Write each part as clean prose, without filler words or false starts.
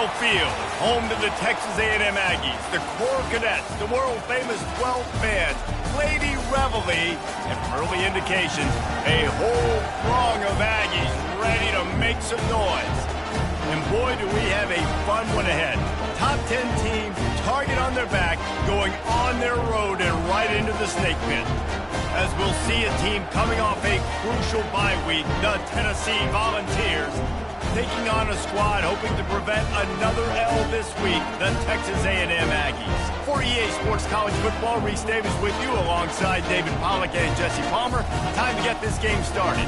Lambeau Field, home to the Texas A&M Aggies, the Corps Cadets, the world-famous 12th man, Lady Reveille, and from early indications, a whole throng of Aggies ready to make some noise. And boy, do we have a fun one ahead. Top 10 teams, target on their back, going on their road and right into the snake pit. As we'll see a team coming off a crucial bye week, the Tennessee Volunteers, taking on a squad hoping to prevent another L this week, the Texas A&M Aggies. For EA Sports College Football, Reese Davis with you alongside David Pollack and Jesse Palmer. Time to get this game started.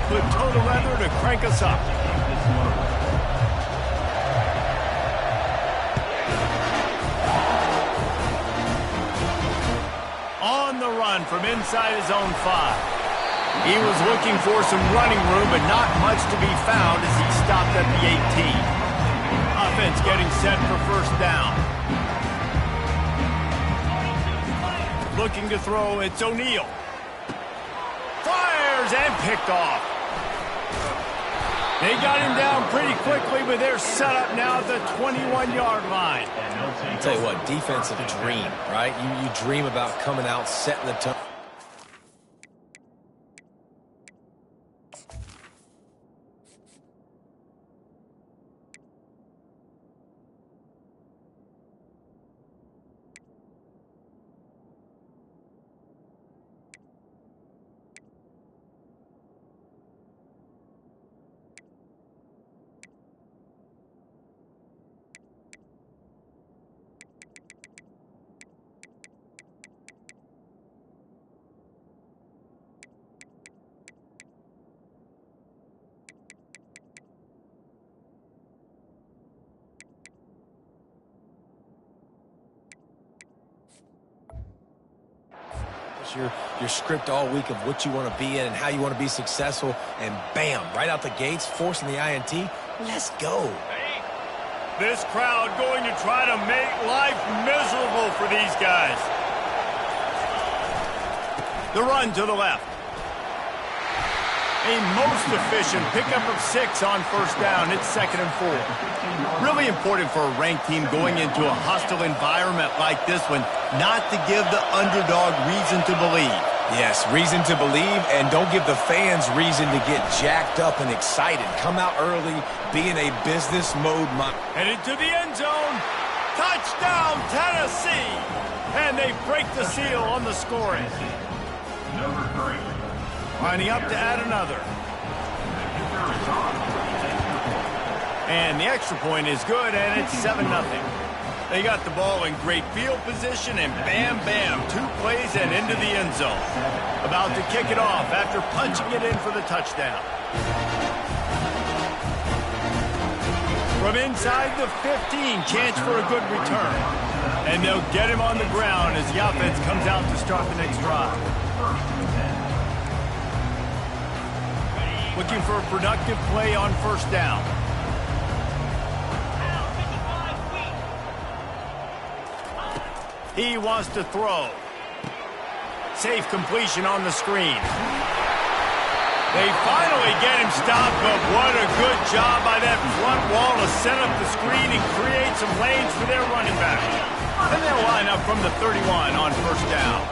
Put total leather to crank us up. On the run from inside his own 5. He was looking for some running room, but not much to be found as he stopped at the 18. Offense getting set for first down. Looking to throw, it's O'Neal. Fires and picked off. They got him down pretty quickly, but they're set up now at the 21-yard line. I'll tell you what, defensive dream, right? You dream about coming out, setting the tone. Your script all week of what you want to be in and how you want to be successful, and bam, right out the gates, forcing the INT. Let's go. This crowd going to try to make life miserable for these guys. The run to the left. A most efficient pickup of 6 on first down. It's 2nd and 4. Really important for a ranked team going into a hostile environment like this one, not to give the underdog reason to believe. Yes, reason to believe, and don't give the fans reason to get jacked up and excited. Come out early, be in a business mode. Headed to the end zone. Touchdown, Tennessee! And they break the seal on the scoring. Number 3. Lining up to add another. And the extra point is good, and it's 7-0. They got the ball in great field position, and bam, bam, 2 plays and into the end zone. About to kick it off after punching it in for the touchdown. From inside the 15, chance for a good return. And they'll get him on the ground as the offense comes out to start the next drive. Looking for a productive play on first down. He wants to throw. Safe completion on the screen. They finally get him stopped, but what a good job by that front wall to set up the screen and create some lanes for their running back. And they'll line up from the 31 on first down.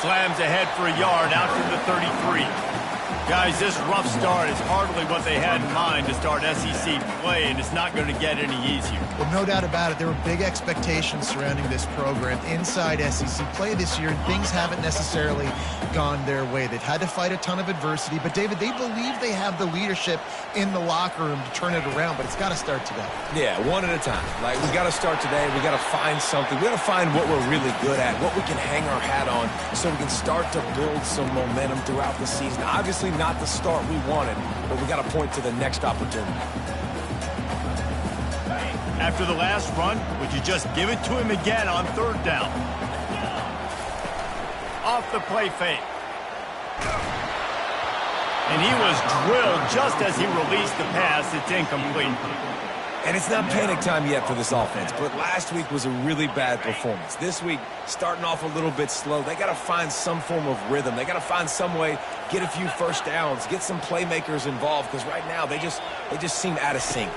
Slams ahead for a yard out to the 33. Guys, this rough start is hardly what they had in mind to start SEC play, and it's not going to get any easier. Well, no doubt about it. There were big expectations surrounding this program inside SEC play this year, and things haven't necessarily gone their way. They've had to fight a ton of adversity, but, David, they believe they have the leadership in the locker room to turn it around, but it's got to start today. Yeah, one at a time. Like, we got to start today. We got to find something. We got to find what we're really good at, what we can hang our hat on, so we can start to build some momentum throughout the season. Obviously, not the start we wanted, but we got to point to the next opportunity. After the last run, would you just give it to him again on third down? Off the play fake. And he was drilled just as he released the pass. It's incomplete. And it's not panic time yet for this offense, but last week was a really bad performance. This week, starting off a little bit slow. They got to find some form of rhythm. They got to find some way, get a few first downs, get some playmakers involved, because right now they just seem out of sync.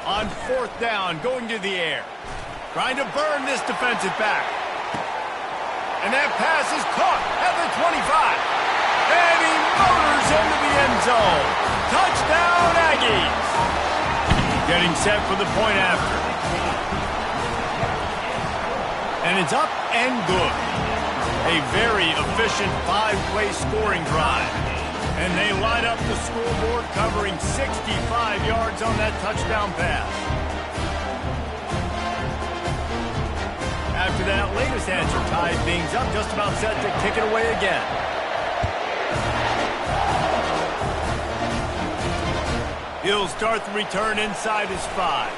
On fourth down, going to the air. Trying to burn this defensive back. And that pass is caught at the 25. And he motors into the end zone. Touchdown, Aggies. Getting set for the point after. And it's up and good. A very efficient 5-play scoring drive. And they line up the scoreboard covering 65 yards on that touchdown pass. After that latest answer tied things up, just about set to kick it away again. He'll start the return inside his 5.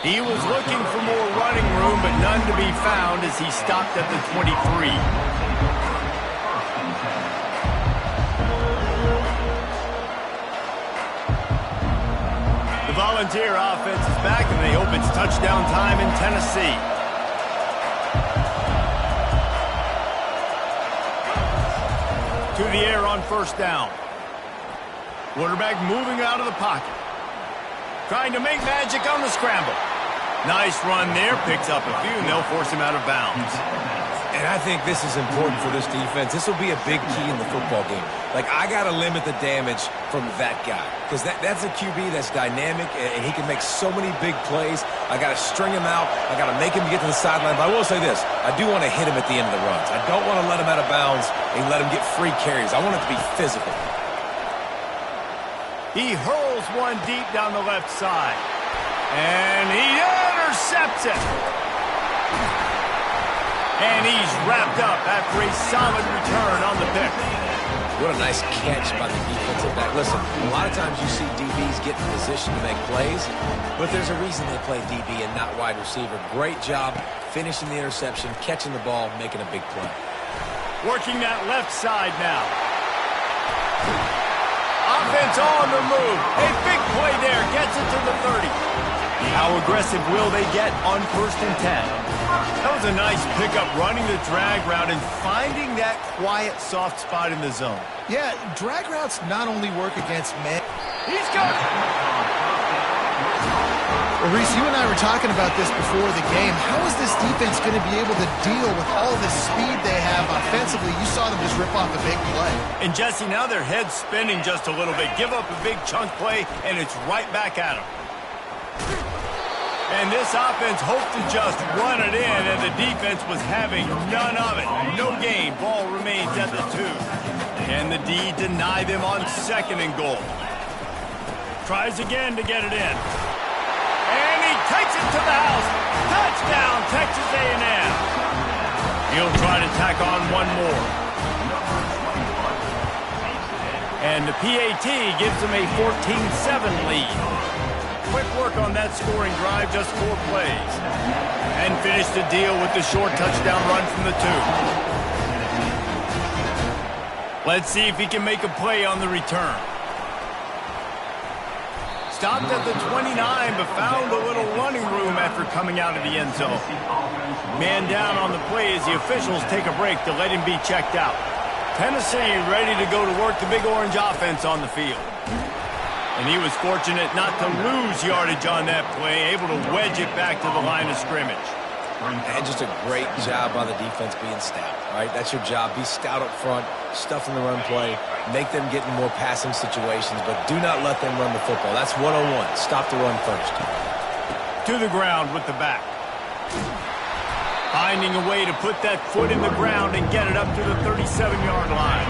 He was looking for more running room, but none to be found as he stopped at the 23. The Volunteer offense is back, and they hope it's touchdown time in Tennessee. To the air on first down. Quarterback moving out of the pocket. Trying to make magic on the scramble. Nice run there. Picks up a few, and they'll force him out of bounds. And I think this is important for this defense. This will be a big key in the football game. Like, I got to limit the damage from that guy. Because that's a QB that's dynamic, and he can make so many big plays. I got to string him out. I got to make him get to the sideline. But I will say this. I do want to hit him at the end of the runs. I don't want to let him out of bounds and let him get free carries. I want it to be physical. He hurls one deep down the left side. And he intercepts it. And he's wrapped up after a solid return on the pick. What a nice catch by the defensive back. Listen, a lot of times you see DBs get in position to make plays, but there's a reason they play DB and not wide receiver. Great job finishing the interception, catching the ball, making a big play. Working that left side now. Offense on the move. A big play there. Gets it to the 30. How aggressive will they get on first and 10? That was a nice pickup, running the drag route and finding that quiet, soft spot in the zone. Yeah, drag routes not only work against men. He's got it. Well, Reese, you and I were talking about this before the game. How is this defense going to be able to deal with all the speed they have offensively? You saw them just rip off a big play. And Jesse, now their head's spinning just a little bit. Give up a big chunk play, and it's right back at them. And this offense hoped to just run it in, and the defense was having none of it. No gain. Ball remains at the 2. Can the D deny them on second and goal? Tries again to get it in. And he takes it to the house. Touchdown, Texas A&M. He'll try to tack on one more. And the PAT gives them a 14-7 lead. Quick work on that scoring drive, just 4 plays. And finish the deal with the short touchdown run from the 2. Let's see if he can make a play on the return. Stopped at the 29, but found a little running room after coming out of the end zone. Man down on the play as the officials take a break to let him be checked out. Tennessee ready to go to work the Big Orange offense on the field. And he was fortunate not to lose yardage on that play, able to wedge it back to the line of scrimmage. And just a great job by the defense being stout, right? That's your job. Be stout up front, stuff in the run play, make them get in more passing situations, but do not let them run the football. That's 101. Stop the run first. To the ground with the back. Finding a way to put that foot in the ground and get it up to the 37-yard line.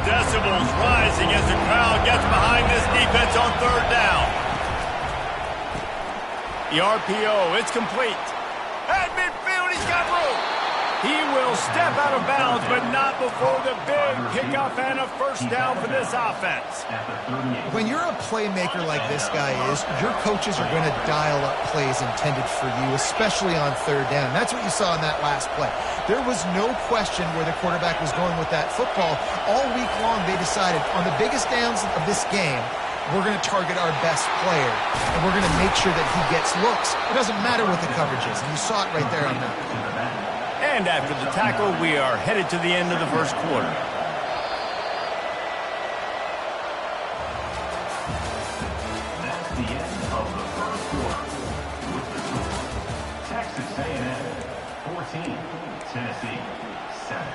Decibels rising as the crowd gets behind this defense on third down. The RPO, it's complete. At midfield, he's got room. He will step out of bounds, but not before the big pickup and a first down for this offense. When you're a playmaker like this guy is, your coaches are going to dial up plays intended for you, especially on third down. That's what you saw in that last play. There was no question where the quarterback was going with that football. All week long, they decided on the biggest downs of this game, we're going to target our best player, and we're going to make sure that he gets looks. It doesn't matter what the coverage is, and you saw it right there on that. And after the tackle, we are headed to the end of the first quarter. That's the end of the first quarter. With the score, Texas A&M 14, Tennessee 7.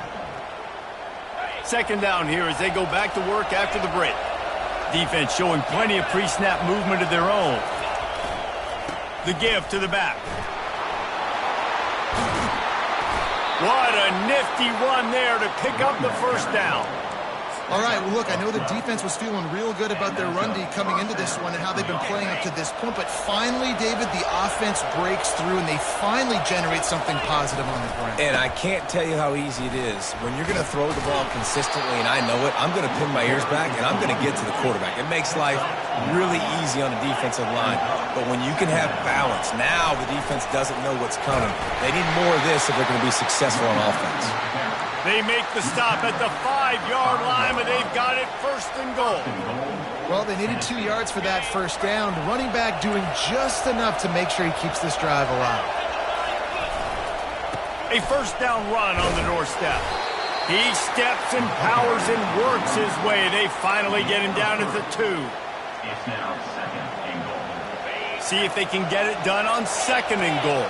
Second down here as they go back to work after the break. Defense showing plenty of pre-snap movement of their own. The give to the back. What a nifty run there to pick up the first down. All right, well, look, I know the defense was feeling real good about their run D coming into this one and how they've been playing up to this point, but finally, David, the offense breaks through and they finally generate something positive on the ground. And I can't tell you how easy it is. When you're going to throw the ball consistently, and I know it, I'm going to pin my ears back, and I'm going to get to the quarterback. It makes life really easy on the defensive line. But when you can have balance, now the defense doesn't know what's coming. They need more of this if they're going to be successful on offense. They make the stop at the 5-yard line, but they've got it first and goal. Well, they needed 2 yards for that first down. The running back doing just enough to make sure he keeps this drive alive. A first down run on the doorstep. He steps and powers and works his way. They finally get him down at the 2. It's now second and goal. See if they can get it done on second and goal.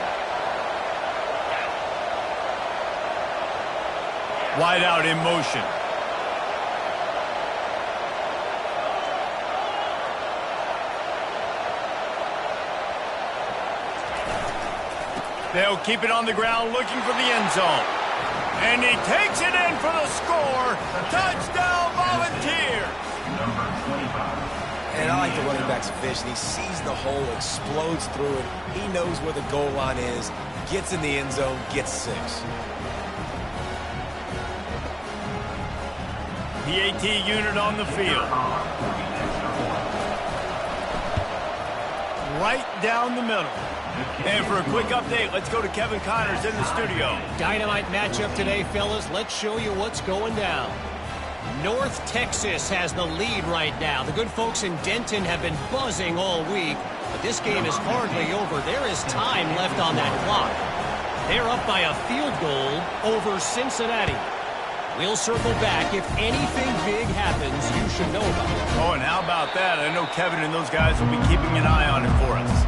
Wide out in motion. They'll keep it on the ground looking for the end zone. And he takes it in for the score. Touchdown Volunteers. Number 25. And I like the running back's vision. He sees the hole, explodes through it. He knows where the goal line is, gets in the end zone, gets 6. PAT unit on the field. Right down the middle. And for a quick update, let's go to Kevin Connors in the studio. Dynamite matchup today, fellas. Let's show you what's going down. North Texas has the lead right now. The good folks in Denton have been buzzing all week, but this game is hardly over. There is time left on that clock. They're up by a field goal over Cincinnati. We'll circle back. If anything big happens, you should know about it. Oh, and how about that? I know Kevin and those guys will be keeping an eye on it for us.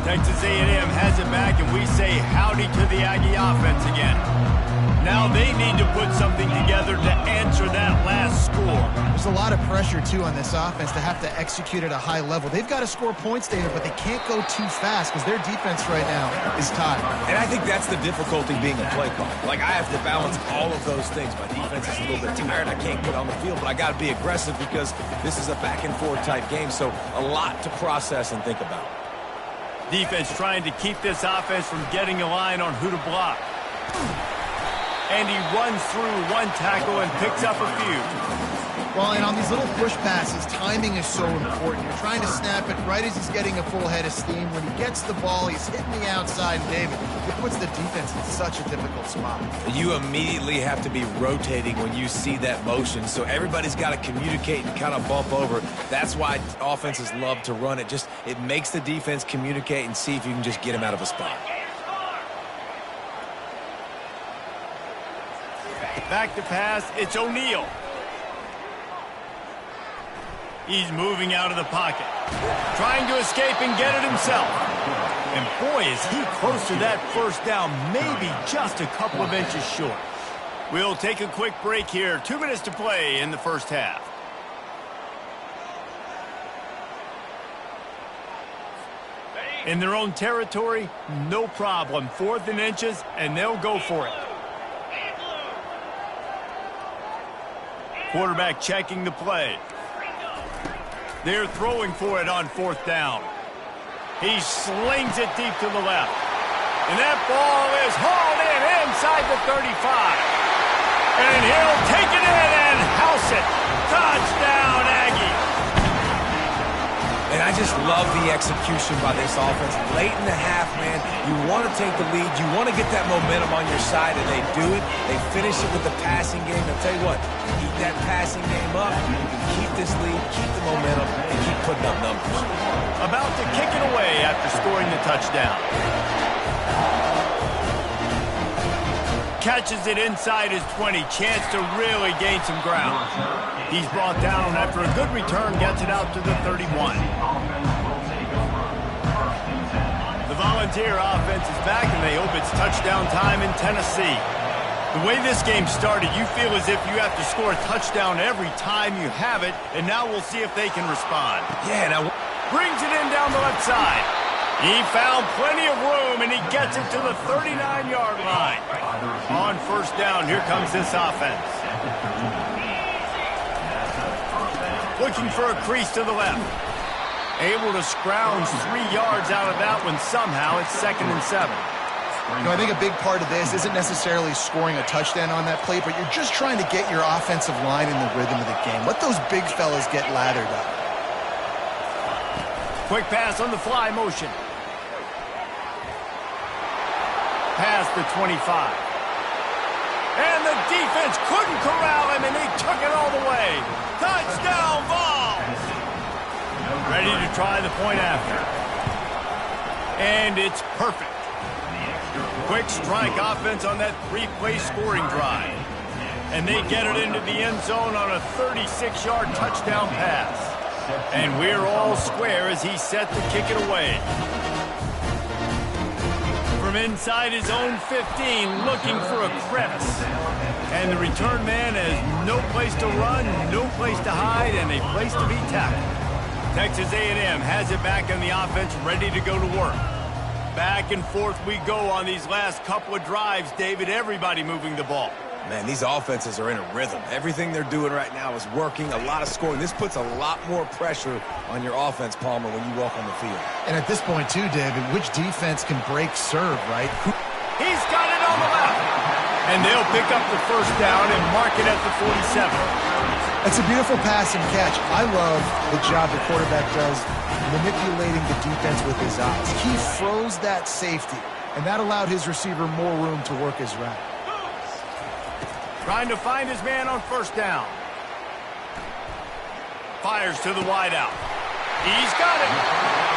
Texas A&M has it back, and we say howdy to the Aggie offense again. Now they need to put something together to answer that last score. There's a lot of pressure, too, on this offense to have to execute at a high level. They've got to score points, David, but they can't go too fast because their defense right now is tied. And I think that's the difficulty being a play caller. Like, I have to balance all of those things. My defense is a little bit tired. I can't get on the field, but I got to be aggressive because this is a back-and-forth type game, so a lot to process and think about. Defense trying to keep this offense from getting a line on who to block. And he runs through one tackle and picks up a few. Well, and on these little push passes, timing is so important. You're trying to snap it right as he's getting a full head of steam. When he gets the ball, he's hitting the outside, David. It puts the defense in such a difficult spot. You immediately have to be rotating when you see that motion, so everybody's got to communicate and kind of bump over. That's why offenses love to run it. It makes the defense communicate and see if you can just get him out of a spot. Back to pass, it's O'Neal. He's moving out of the pocket. Trying to escape and get it himself. And boy, is he close to that first down, maybe just a couple of inches short. We'll take a quick break here. 2 minutes to play in the first half. In their own territory, no problem. 4th and inches, and they'll go for it. Quarterback checking the play. They're throwing for it on 4th down. He slings it deep to the left. And that ball is hauled in inside the 35. And he'll take it in and house it. Touchdown, Aggie. And I just love the execution by this offense. Late in the half, man, you want to take the lead. You want to get that momentum on your side, and they do it. They finish it with the passing game. I'll tell you what, keep that passing game up. You can keep this lead, keep the momentum, and keep putting up numbers. About to kick it away after scoring the touchdown. Catches it inside his 20. Chance to really gain some ground. He's brought down after a good return, gets it out to the 31. The Volunteer offense is back, and they hope it's touchdown time in Tennessee. The way this game started, you feel as if you have to score a touchdown every time you have it, and now we'll see if they can respond. Yeah, now Brings it in down the left side. He found plenty of room, and he gets it to the 39-yard line. On 1st down, here comes this offense. Looking for a crease to the left. Able to scrounge 3 yards out of that one somehow. It's 2nd and 7. I think a big part of this isn't necessarily scoring a touchdown on that play, but you're just trying to get your offensive line in the rhythm of the game. Let those big fellas get lathered up. Quick pass on the fly motion. Past the 25. And the defense couldn't corral him, and he took it all the way. Touchdown, Vols! Ready to try the point after. And it's perfect. Quick strike offense on that 3-play scoring drive. And they get it into the end zone on a 36-yard touchdown pass. And we're all square as he's set to kick it away. From inside his own 15, looking for a crevice. And the return man has no place to run, no place to hide, and a place to be tackled. Texas A&M has it back in the offense, ready to go to work. Back and forth we go on these last couple of drives, David. Everybody moving the ball. man, these offenses are in a rhythm. Everything they're doing right now is working, a lot of scoring. This puts a lot more pressure on your offense, Palmer, when you walk on the field. And at this point, too, David, which defense can break serve, right? He's got it on the left. And they'll pick up the first down and mark it at the 47. It's a beautiful pass and catch. I love the job the quarterback does manipulating the defense with his eyes. He froze that safety, and that allowed his receiver more room to work his route. Trying to find his man on first down. Fires to the wideout. He's got it.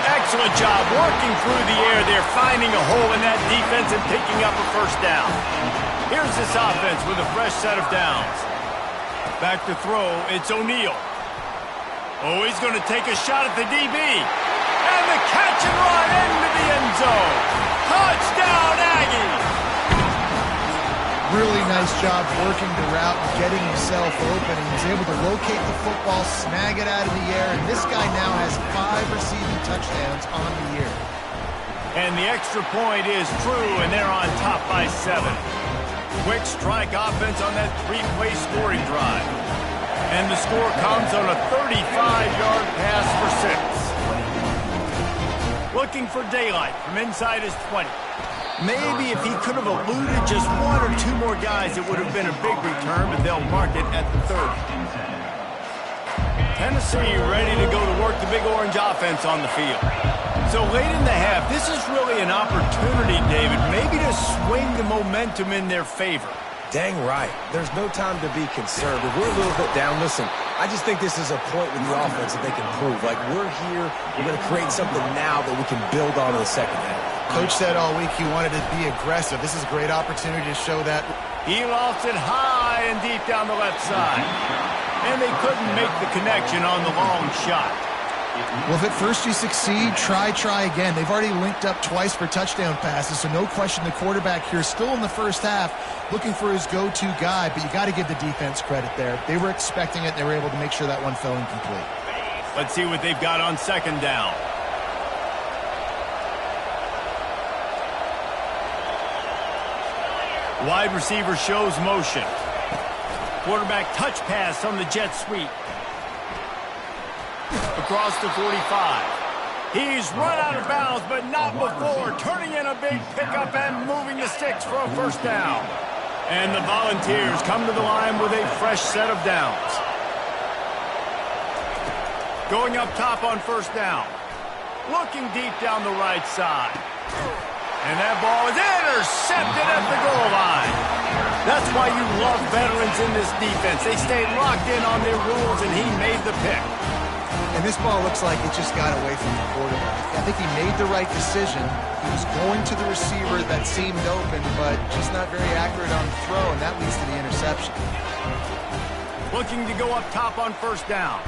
Excellent job working through the air there, finding a hole in that defense and picking up a first down. Here's this offense with a fresh set of downs. Back to throw, it's O'Neal. Oh, he's going to take a shot at the DB. And the catch and run into the end zone. Touchdown, Aggies! Really nice job working the route and getting himself open. He was able to locate the football, snag it out of the air, and this guy now has 5 receiving touchdowns on the year. And the extra point is true, and they're on top by 7. Quick strike offense on that 3-play scoring drive. And the score comes on a 35-yard pass for 6. Looking for daylight from inside his 20. Maybe if he could have eluded just 1 or 2 more guys, it would have been a big return, but they'll mark it at the 30. Tennessee ready to go to work the Big Orange offense on the field. So late in the half, this is really an opportunity, David, maybe to swing the momentum in their favor. Dang right. There's no time to be conservative. We're a little bit down. Listen, I just think this is a point with the offense that they can prove. Like, we're here, we're going to create something now that we can build on in the second half. Coach said all week he wanted to be aggressive. This is a great opportunity to show that. He lofts it high and deep down the left side. And they couldn't make the connection on the long shot. Well, if at first you succeed, try again. They've already linked up twice for touchdown passes, so no question the quarterback here still in the first half looking for his go-to guy, but you got to give the defense credit there. They were expecting it. They were able to make sure that one fell incomplete. Let's see what they've got on second down. Wide receiver shows motion. Quarterback touch pass on the jet sweep. Across the 45. He's run out of bounds, but not before turning in a big pickup and moving the sticks for a first down. And the Volunteers come to the line with a fresh set of downs. Going up top on first down. Looking deep down the right side. And that ball is intercepted at the goal line. That's why you love veterans in this defense. They stay locked in on their rules, and he made the pick. And this ball looks like it just got away from the quarterback. I think he made the right decision. He was going to the receiver that seemed open, but just not very accurate on the throw, and that leads to the interception. Looking to go up top on first down.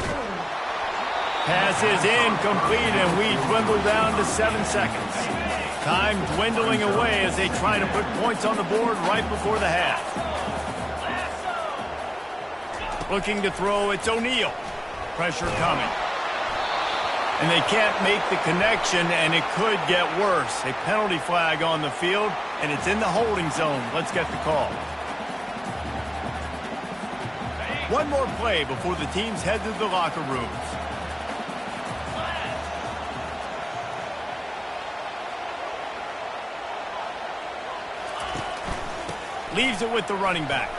Pass is incomplete, and we dwindle down to 7 seconds. Time dwindling away as they try to put points on the board right before the half. Looking to throw, it's O'Neal. Pressure coming. And they can't make the connection, and it could get worse. A penalty flag on the field, and it's in the holding zone. Let's get the call. One more play before the teams head to the locker rooms. Leaves it with the running back.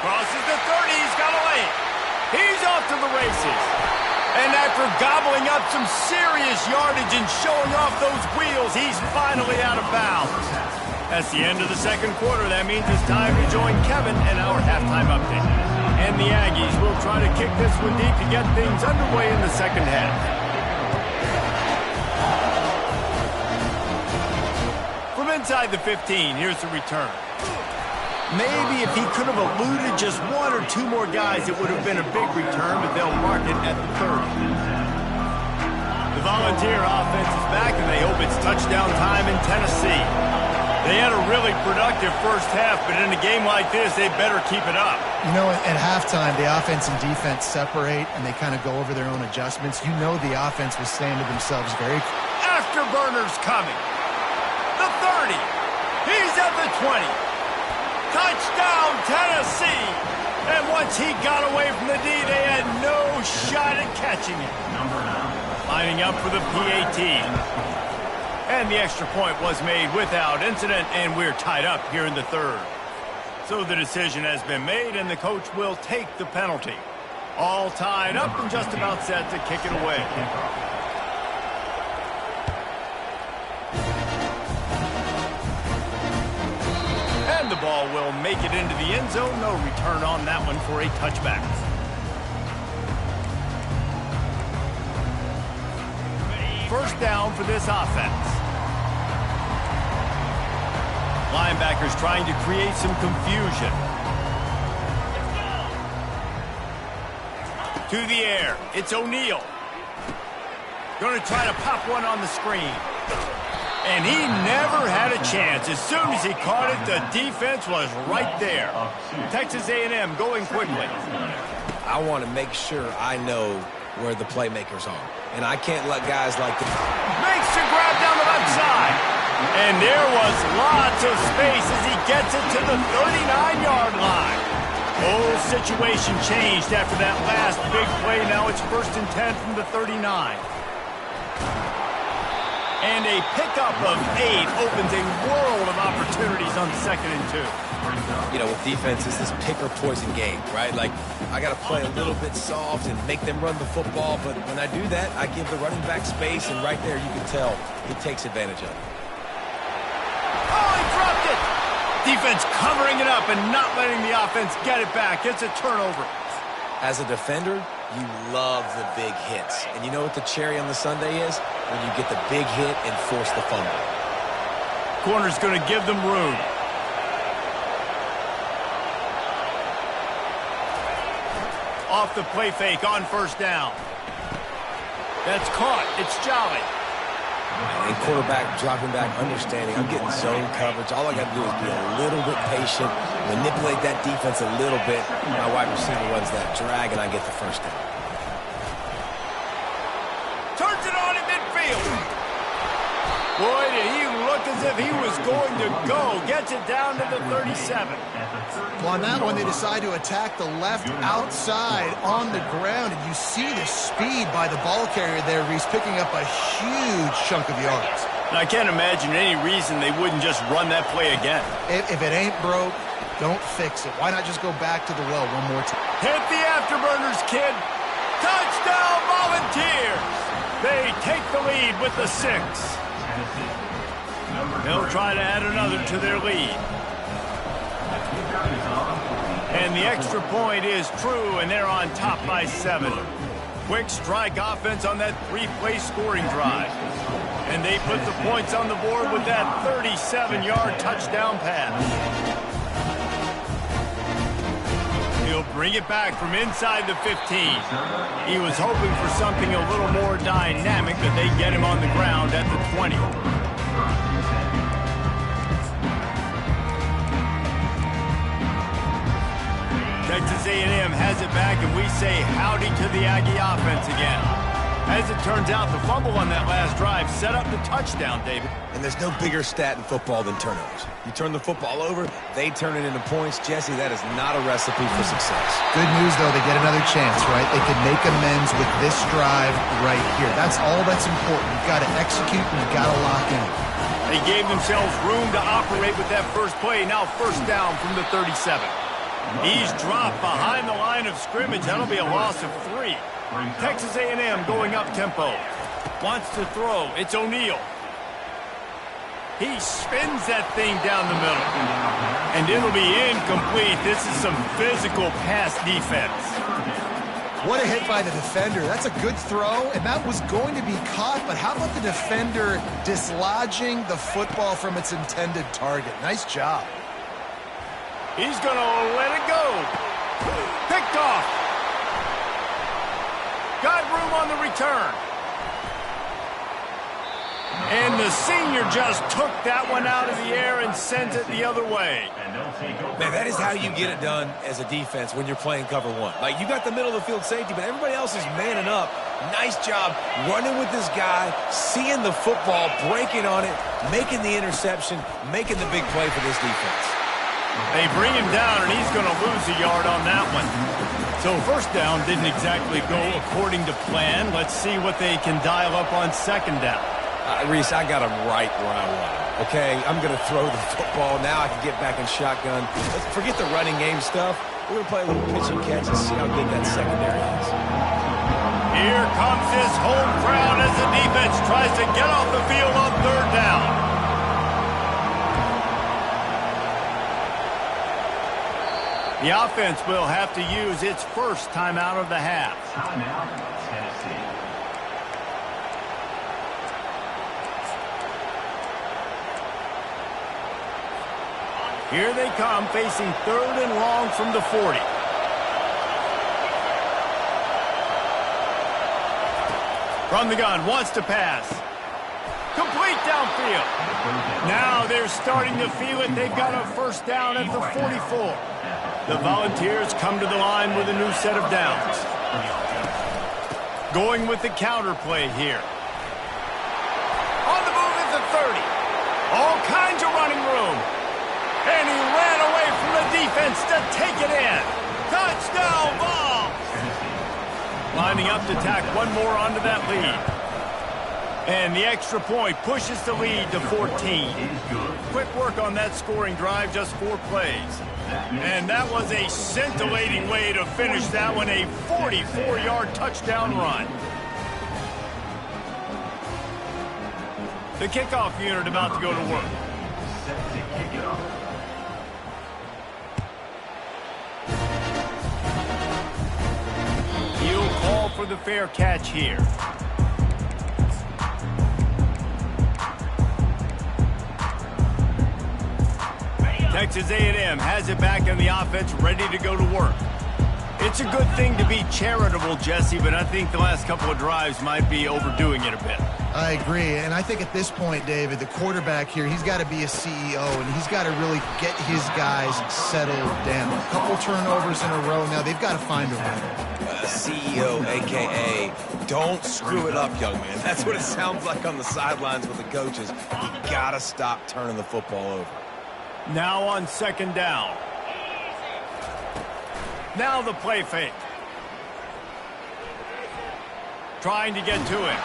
Crosses the 30, he's got to lay it. He's off to the races. And after gobbling up some serious yardage and showing off those wheels, he's finally out of bounds. That's the end of the second quarter. That means it's time to join Kevin and our halftime update. And the Aggies will try to kick this one deep to get things underway in the second half. From inside the 15, here's the return. Maybe if he could have eluded just one or two more guys, it would have been a big return, but they'll mark it at the 30. The Volunteer offense is back, and they hope it's touchdown time in Tennessee. They had a really productive first half, but in a game like this, they better keep it up. You know, at halftime, the offense and defense separate, and they kind of go over their own adjustments. You know the offense was saying to themselves very... Afterburners coming. The 30. He's at the 20. Touchdown, Tennessee! And once he got away from the D, they had no shot at catching it. Lining up for the PAT. And the extra point was made without incident, and we're tied up here in the third. So the decision has been made, and the coach will take the penalty. All tied up and just about set to kick it away. And the ball will make it into the end zone. No return on that one for a touchback. First down for this offense. Linebackers trying to create some confusion. To the air. It's O'Neal. Going to try to pop one on the screen. And he never had a chance. As soon as he caught it, the defense was right there. Texas A&M going quickly. I want to make sure I know where the playmakers are. And I can't let guys like this. Makes the grab down the left side. And there was lots of space as he gets it to the 39-yard line. Whole situation changed after that last big play. Now it's 1st and 10 from the 39. And a pickup of 8 opens a world of opportunities on 2nd and 2. You know, with defense, it's this pick or poison game, right? Like, I got to play a little bit soft and make them run the football, but when I do that, I give the running back space, and right there you can tell he takes advantage of it. Oh, he dropped it! Defense covering it up and not letting the offense get it back. It's a turnover. As a defender, you love the big hits. And you know what the cherry on the sundae is? When you get the big hit and force the fumble. Corner's going to give them room. Off the play fake on first down. That's caught. It's Jolly. And quarterback dropping back, understanding. I'm getting zone coverage. All I got to do is be a little bit patient, manipulate that defense a little bit. My wide receiver runs that drag, and I get the first down. Turns it on in midfield. Boy, did he look as if he was going to go. Gets it down to the 37. Well, on that one, they decide to attack the left outside on the ground, and you see the speed by the ball carrier there, Reese, picking up a huge chunk of yards. And I can't imagine any reason they wouldn't just run that play again. If it ain't broke, don't fix it. Why not just go back to the well one more time? Hit the afterburners, kid. Touchdown, Volunteers. They take the lead with the 6. They'll try to add another to their lead. And the extra point is true, and they're on top by 7. Quick strike offense on that 3-play scoring drive. And they put the points on the board with that 37-yard touchdown pass. He'll bring it back from inside the 15. He was hoping for something a little more dynamic, but they get him on the ground at the 20. Texas A&M has it back, and we say howdy to the Aggie offense again. As it turns out, the fumble on that last drive set up the touchdown, David. And there's no bigger stat in football than turnovers. You turn the football over, they turn it into points. Jesse, that is not a recipe for success. Good news, though, they get another chance, right? They could make amends with this drive right here. That's all that's important. You've got to execute, and you've got to lock in. They gave themselves room to operate with that first play. Now first down from the 37. He's dropped behind the line of scrimmage. That'll be a loss of 3. Texas A&M going up tempo. Wants to throw. It's O'Neal. He spins that thing down the middle. And it'll be incomplete. This is some physical pass defense. What a hit by the defender. That's a good throw, and that was going to be caught, but how about the defender dislodging the football from its intended target? Nice job. He's going to let it go. Picked off. Got room on the return. And the senior just took that one out of the air and sent it the other way. Man, that is how you get it done as a defense when you're playing cover 1. Like, you got the middle of the field safety, but everybody else is manning up. Nice job running with this guy, seeing the football, breaking on it, making the interception, making the big play for this defense. They bring him down, and he's going to lose a yard on that one. So first down didn't exactly go according to plan. Let's see what they can dial up on second down. Reese, I got him right where I want him. Okay, I'm going to throw the football. Now I can get back in shotgun. Let's forget the running game stuff. We're going to play a little pitch and catch and see how good that secondary is. Here comes his home crowd as the defense tries to get off the field on third down. The offense will have to use its first timeout of the half. Timeout, Tennessee. Here they come, facing 3rd and long from the 40. From the gun, wants to pass. Complete downfield. Now they're starting to feel it. They've got a first down at the 44. The Volunteers come to the line with a new set of downs. Going with the counter play here. On the move at the 30. All kinds of running room. And he ran away from the defense to take it in. Touchdown ball. Lining up to tack one more onto that lead. And the extra point pushes the lead to 14. Quick work on that scoring drive, just 4 plays. And that was a scintillating way to finish that one, a 44-yard touchdown run. The kickoff unit about to go to work. He'll call for the fair catch here. Texas A&M has it back in the offense, ready to go to work. It's a good thing to be charitable, Jesse, but I think the last couple of drives might be overdoing it a bit. I agree, and I think at this point, David, the quarterback here, he's got to be a CEO, and he's got to really get his guys settled down. A couple turnovers in a row now. They've got to find a rhythm. a CEO, a.k.a. don't screw it up, young man. That's what it sounds like on the sidelines with the coaches. You gotta stop turning the football over. Now on second down. Now the play fake. Trying to get to it.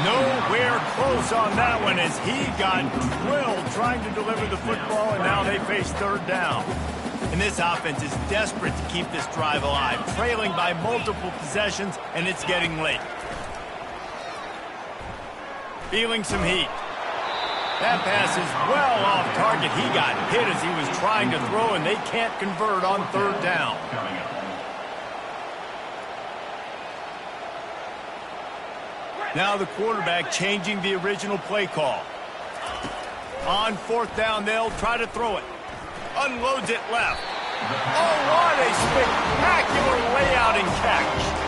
Nowhere close on that one as he got drilled trying to deliver the football, and now they face third down. And this offense is desperate to keep this drive alive, trailing by multiple possessions, and it's getting late. Feeling some heat. That pass is well off target. He got hit as he was trying to throw, and they can't convert on third down. Now the quarterback changing the original play call. On fourth down, they'll try to throw it. Unloads it left. Oh, what a spectacular layout and catch.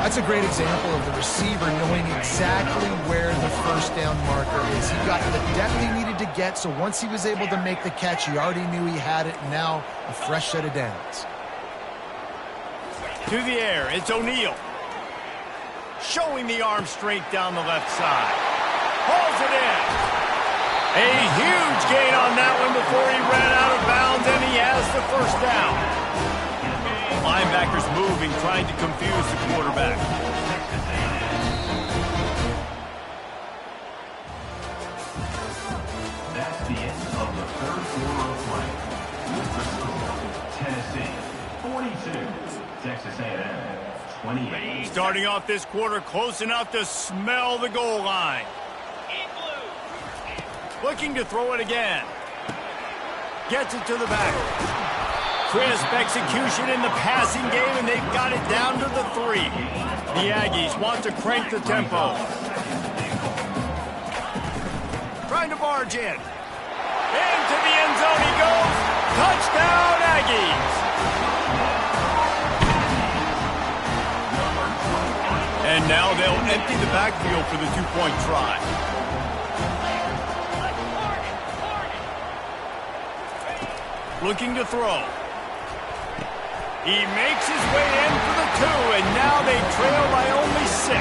That's a great example of the receiver knowing exactly where the first down marker is. He got the depth he needed to get, so once he was able to make the catch, he already knew he had it, and now a fresh set of downs. To the air, it's O'Neal. Showing the arm strength down the left side. Hauls it in. A huge gain on that one before he ran out of bounds, and he has the first down. Linebackers moving, trying to confuse the quarterback. That's the end of the third quarter of play. Tennessee, 42. Texas A&M, 28. Starting off this quarter close enough to smell the goal line. Looking to throw it again. Gets it to the back. Crisp execution in the passing game, and they've got it down to the 3. The Aggies want to crank the tempo. Trying to barge in. Into the end zone he goes. Touchdown, Aggies. And now they'll empty the backfield for the two-point try. Looking to throw. He makes his way in for the 2, and now they trail by only 6.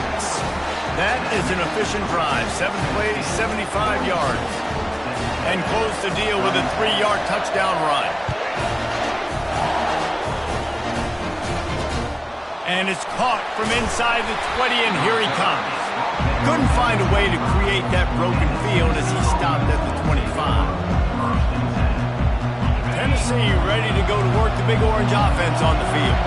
That is an efficient drive. 7 plays, 75 yards. And close the deal with a 3-yard touchdown run. And it's caught from inside the 20, and here he comes. Couldn't find a way to create that broken field as he stopped at the 25. Tennessee ready to go to work the Big Orange offense on the field.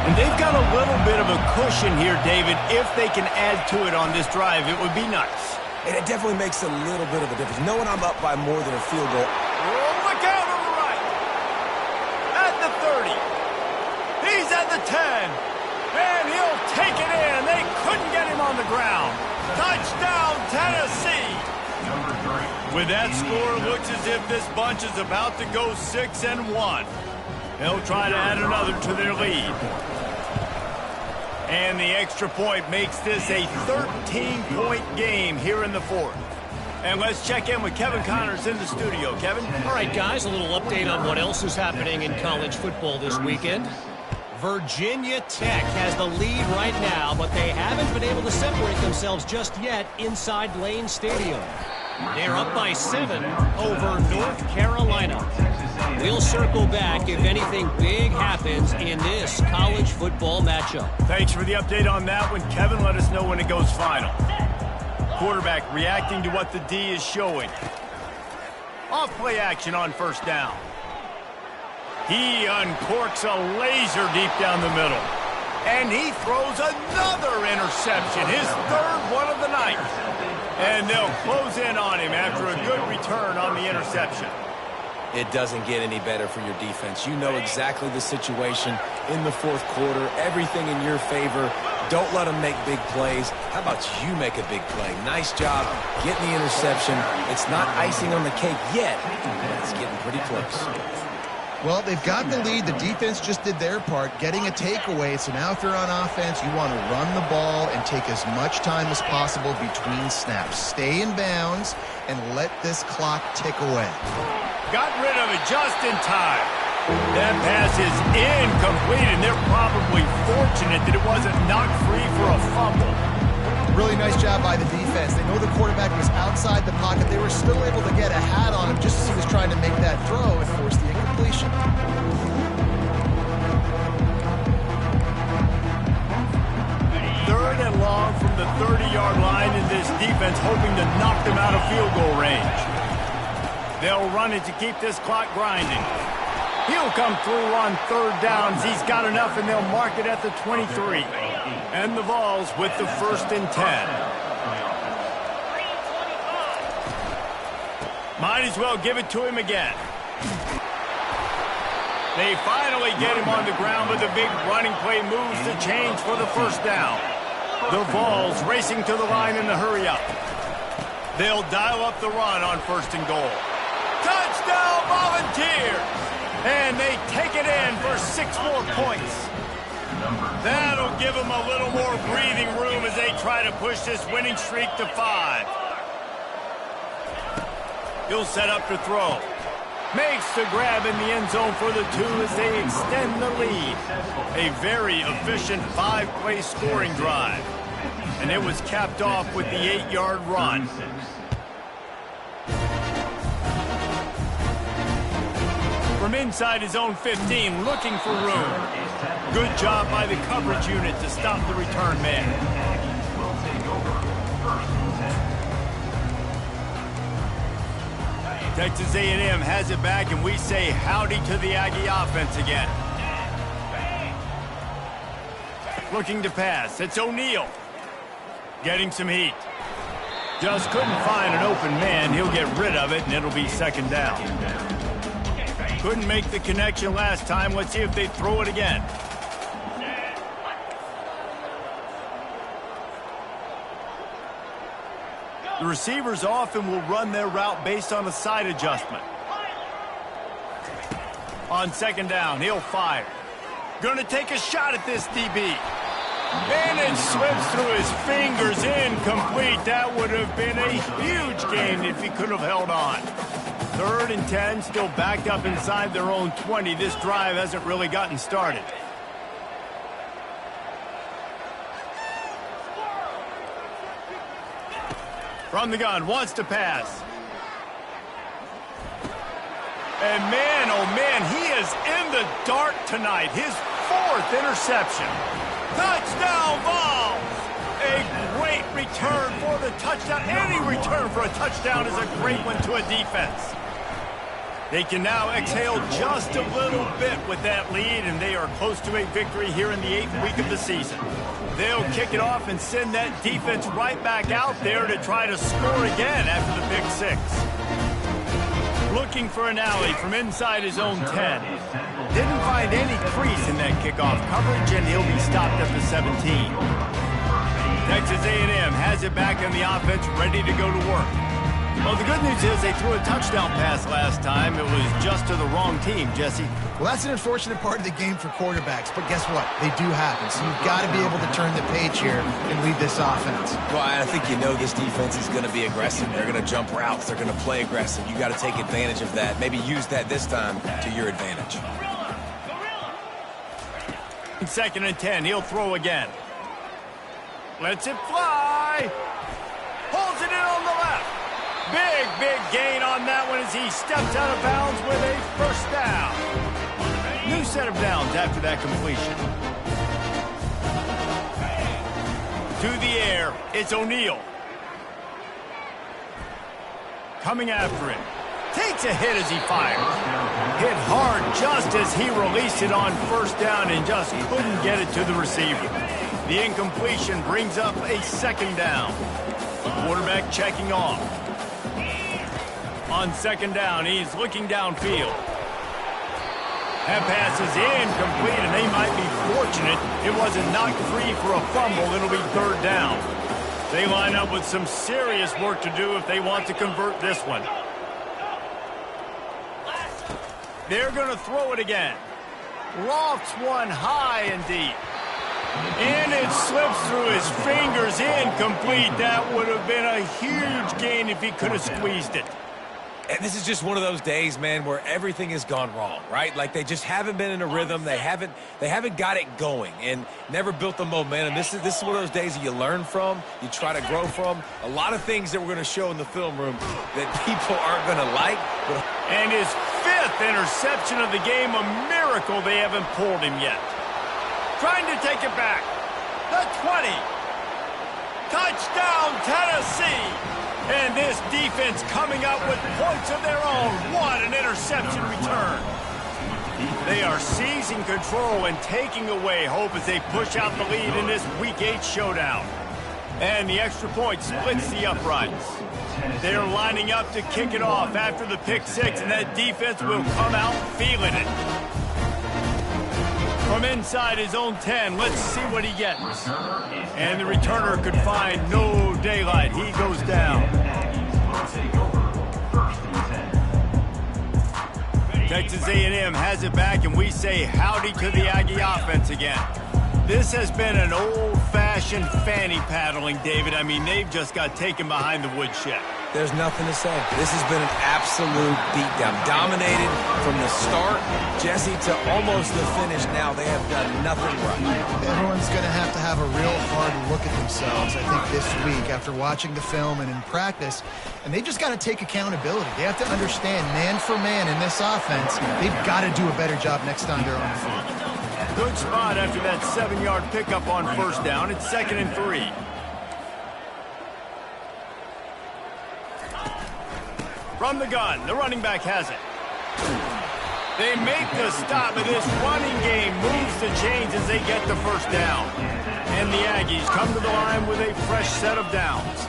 And they've got a little bit of a cushion here, David. If they can add to it on this drive, it would be nice. And it definitely makes a little bit of a difference. Knowing I'm up by more than a field goal. Oh, look out on the right. At the 30. He's at the 10. And he'll take it in. They couldn't get him on the ground. Touchdown, Tennessee. With that score, it looks as if this bunch is about to go 6-1. They'll try to add another to their lead. And the extra point makes this a 13-point game here in the fourth. And let's check in with Kevin Connors in the studio. Kevin? All right, guys, a little update on what else is happening in college football this weekend. Virginia Tech has the lead right now, but they haven't been able to separate themselves just yet inside Lane Stadium. They're up by 7 over North Carolina. We'll circle back if anything big happens in this college football matchup. Thanks for the update on that one, Kevin. Let us know when it goes final. Quarterback reacting to what the D is showing. Off play action on first down. He uncorks a laser deep down the middle. And he throws another interception, his third one of the night. And they'll close in on him after a good return on the interception. It doesn't get any better for your defense. You know exactly the situation in the fourth quarter. Everything in your favor. Don't let them make big plays. How about you make a big play? Nice job getting the interception. It's not icing on the cake yet, but it's getting pretty close. Well, they've got the lead. The defense just did their part, getting a takeaway. So now if you're on offense, you want to run the ball and take as much time as possible between snaps. Stay in bounds and let this clock tick away. Got rid of it just in time. That pass is incomplete, and they're probably fortunate that it wasn't knocked free for a fumble. Really nice job by the defense. They know the quarterback was outside the pocket. They were still able to get a hat on him just as he was trying to make that throw and force the incompletion. Third and long from the 30-yard line, and this defense hoping to knock them out of field goal range. They'll run it to keep this clock grinding. He'll come through on third downs. He's got enough, and they'll mark it at the 23. And the Vols with the 1st and 10. Might as well give it to him again. They finally get him on the ground, but the big running play moves the chains for the 1st down. The Vols racing to the line in the hurry-up. They'll dial up the run on 1st and goal. Touchdown, Volunteers! And they take it in for 6 more points. That'll give them a little more breathing room as they try to push this winning streak to 5. He'll set up to throw. Makes the grab in the end zone for the 2 as they extend the lead. A very efficient 5-play scoring drive. And it was capped off with the 8-yard run. From inside his own 15, looking for room. Good job by the coverage unit to stop the return man. Texas A&M has it back, and we say howdy to the Aggie offense again. Looking to pass. It's O'Neal. Getting some heat. Just couldn't find an open man. He'll get rid of it, and it'll be 2nd down. Couldn't make the connection last time. Let's see if they throw it again. The receivers often will run their route based on a side adjustment. On 2nd down, he'll fire. Gonna take a shot at this DB. And it slips through his fingers, incomplete. That would have been a huge gain if he could have held on. 3rd and 10, still backed up inside their own 20. This drive hasn't really gotten started. From the gun, wants to pass. And man, oh man, he is in the dark tonight. His 4th interception. Touchdown, Vols! A great return for the touchdown. Any return for a touchdown is a great one to a defense. They can now exhale just a little bit with that lead, and they are close to a victory here in the 8th week of the season. They'll kick it off and send that defense right back out there to try to score again after the pick 6. Looking for an alley from inside his own 10. Didn't find any crease in that kickoff coverage, and he'll be stopped at the 17. Texas A&M has it back on the offense, ready to go to work. Well, the good news is they threw a touchdown pass last time. It was just to the wrong team, Jesse. Well, that's an unfortunate part of the game for quarterbacks, but guess what? They do happen, so you've got to be able to turn the page here and lead this offense. Well, I think you know this defense is going to be aggressive. They're going to jump routes. They're going to play aggressive. You got to take advantage of that. Maybe use that this time to your advantage. 2nd and 10, he'll throw again. Lets it fly. Pulls it in on the left. Big gain on that one as he steps out of bounds with a 1st down. New set of downs after that completion. To the air, it's O'Neal. Coming after him. Takes a hit as he fires. Hit hard just as he released it on 1st down and just couldn't get it to the receiver. The incompletion brings up a 2nd down. The quarterback checking off. On 2nd down, he's looking downfield. That pass is incomplete, and they might be fortunate it wasn't knocked free for a fumble. It'll be 3rd down. They line up with some serious work to do if they want to convert this one. They're going to throw it again. Lofts one high and deep. And it slips through his fingers, incomplete. That would have been a huge gain if he could have squeezed it. And this is just one of those days, man, where everything has gone wrong, right? Like they just haven't been in a rhythm. They haven't got it going and never built the momentum. This is one of those days that you learn from, you try to grow from. A lot of things that we're going to show in the film room that people aren't going to like. And his 5th interception of the game, a miracle they haven't pulled him yet. Trying to take it back. The 20. Touchdown, Tennessee. And this defense coming up with points of their own. What an interception return. They are seizing control and taking away hope as they push out the lead in this Week 8 showdown. And the extra point splits the uprights. They're lining up to kick it off after the pick 6, and that defense will come out feeling it. From inside his own 10, let's see what he gets. And the returner could find no daylight. He goes down. Texas A&M has it back, and we say howdy to the Aggie offense again. This has been an old-fashioned fanny paddling, David. I mean, they've just got taken behind the woodshed. There's nothing to say. This has been an absolute beatdown. Dominated from the start, Jesse, to almost the finish now. They have done nothing right. Everyone's going to have a real hard look at themselves, I think, this week after watching the film and in practice. And they just got to take accountability. They have to understand, man for man in this offense, they've got to do a better job next time they're on the field. Good spot after that 7-yard pickup on first down. It's 2nd and 3. From the gun, the running back has it. They make the stop, and this running game moves the chains as they get the first down. And the Aggies come to the line with a fresh set of downs.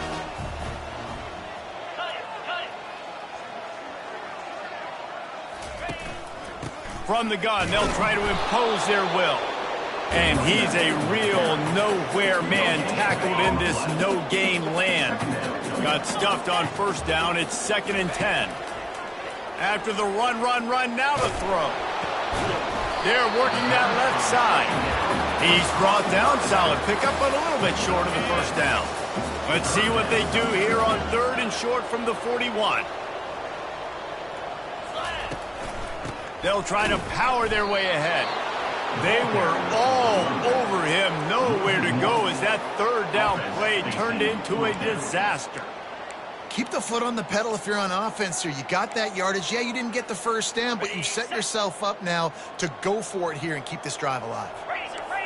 From the gun, they'll try to impose their will. And he's a real nowhere man tackled in this no-gain land. Got stuffed on first down. It's 2nd and 10. After the run, now to throw. They're working that left side. He's brought down. Solid pickup, but a little bit short of the first down. Let's see what they do here on 3rd and short from the 41. They'll try to power their way ahead. They were all over him, nowhere to go as that 3rd down play turned into a disaster. Keep the foot on the pedal if you're on offense here. You got that yardage. Yeah, you didn't get the first down, but you set yourself up now to go for it here and keep this drive alive.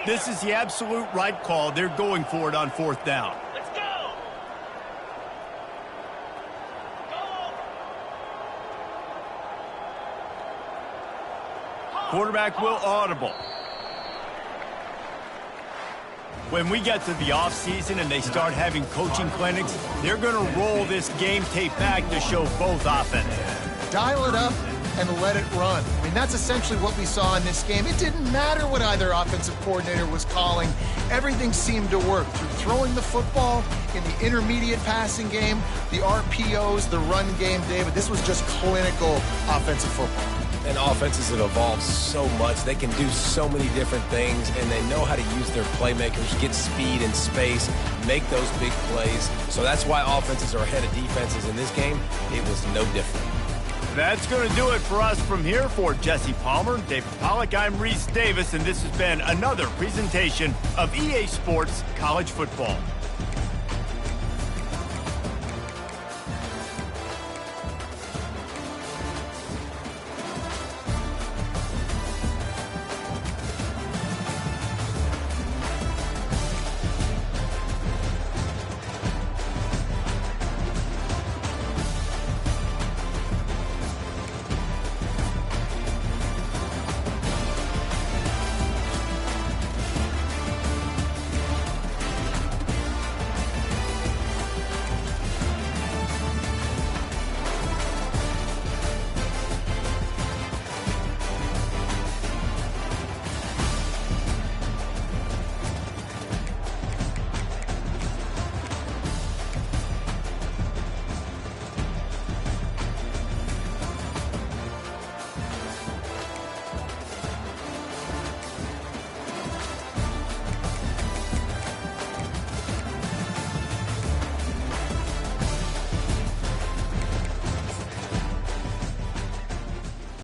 This is the absolute right call. They're going for it on 4th down. Let's go! Quarterback will audible. When we get to the offseason and they start having coaching clinics, they're going to roll this game tape back to show both offenses. Dial it up and let it run. I mean, that's essentially what we saw in this game. It didn't matter what either offensive coordinator was calling. Everything seemed to work through throwing the football in the intermediate passing game, the RPOs, the run game, David. This was just clinical offensive football. And offenses have evolved so much. They can do so many different things, and they know how to use their playmakers, get speed and space, make those big plays. So that's why offenses are ahead of defenses in this game. It was no different. That's going to do it for us from here. For Jesse Palmer, David Pollack, I'm Reese Davis, and this has been another presentation of EA Sports College Football.